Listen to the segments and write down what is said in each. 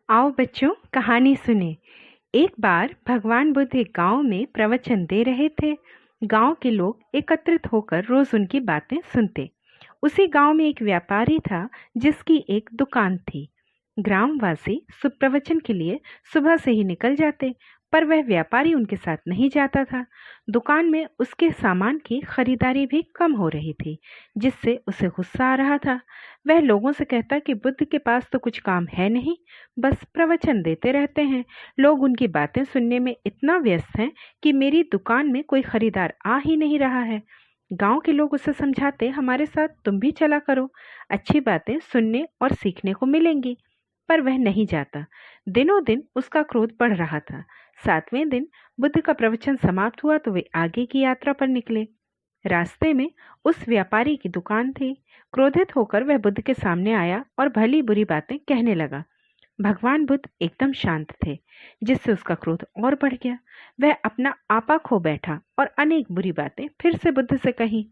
आओ बच्चों, कहानी सुने। एक बार भगवान बुद्ध एक गांव में प्रवचन दे रहे थे। गांव के लोग एकत्रित होकर रोज उनकी बातें सुनते। उसी गांव में एक व्यापारी था जिसकी एक दुकान थी। ग्रामवासी प्रवचन के लिए सुबह से ही निकल जाते, पर वह व्यापारी उनके साथ नहीं जाता था। दुकान में उसके सामान की खरीदारी भी कम हो रही थी, जिससे उसे गुस्सा आ रहा था। वह लोगों से कहता कि बुद्ध के पास तो कुछ काम है नहीं, बस प्रवचन देते रहते हैं। लोग उनकी बातें सुनने में इतना व्यस्त हैं कि मेरी दुकान में कोई खरीदार आ ही नहीं रहा है। गांव के लोग उसे समझाते, हमारे साथ तुम भी चला करो, अच्छी बातें सुनने और सीखने को मिलेंगी। पर वह नहीं जाता। दिनों दिन उसका क्रोध बढ़ रहा था। 7वें दिन बुद्ध का प्रवचन समाप्त हुआ तो वे आगे की यात्रा पर निकले। रास्ते में उस व्यापारी की दुकान थी। क्रोधित होकर वह बुद्ध के सामने आया और भली बुरी बातें कहने लगा। भगवान बुद्ध एकदम शांत थे, जिससे उसका क्रोध और बढ़ गया। वह अपना आपा खो बैठा और अनेक बुरी बातें फिर से बुद्ध से कही।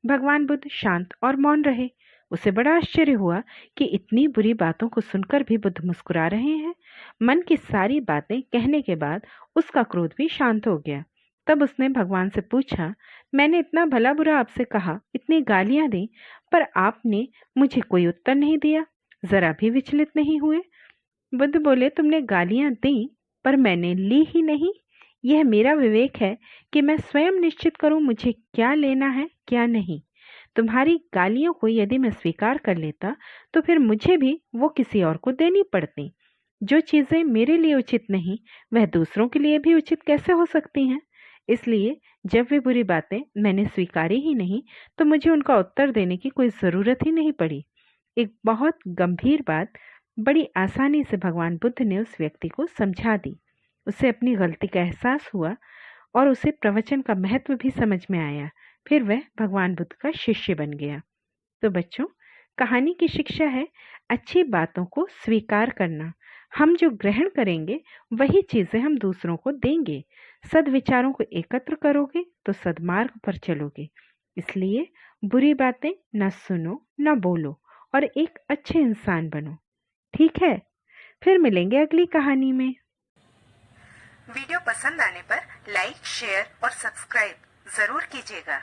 भगवान बुद्ध शांत और मौन रहे। उसे बड़ा आश्चर्य हुआ कि इतनी बुरी बातों को सुनकर भी बुद्ध मुस्कुरा रहे हैं। मन की सारी बातें कहने के बाद उसका क्रोध भी शांत हो गया। तब उसने भगवान से पूछा, मैंने इतना भला बुरा आपसे कहा, इतनी गालियां दी, पर आपने मुझे कोई उत्तर नहीं दिया, जरा भी विचलित नहीं हुए। बुद्ध बोले, तुमने गालियां दी पर मैंने ली ही नहीं। यह मेरा विवेक है कि मैं स्वयं निश्चित करूं मुझे क्या लेना है क्या नहीं। तुम्हारी गालियों को यदि मैं स्वीकार कर लेता तो फिर मुझे भी वो किसी और को देनी पड़ती। जो चीजें मेरे लिए उचित नहीं, वह दूसरों के लिए भी उचित कैसे हो सकती हैं। इसलिए जब वे बुरी बातें मैंने स्वीकारी ही नहीं, तो मुझे उनका उत्तर देने की कोई जरूरत ही नहीं पड़ी। एक बहुत गंभीर बात बड़ी आसानी से भगवान बुद्ध ने उस व्यक्ति को समझा दी। उसे अपनी गलती का एहसास हुआ और उसे प्रवचन का महत्व भी समझ में आया। फिर वह भगवान बुद्ध का शिष्य बन गया। तो बच्चों, कहानी की शिक्षा है अच्छी बातों को स्वीकार करना। हम जो ग्रहण करेंगे वही चीजें हम दूसरों को देंगे। सद्विचारों को एकत्र करोगे तो सद्मार्ग पर चलोगे। इसलिए बुरी बातें न सुनो न बोलो और एक अच्छे इंसान बनो। ठीक है, फिर मिलेंगे अगली कहानी में। वीडियो पसंद आने पर लाइक, शेयर और सब्सक्राइब जरूर कीजिएगा।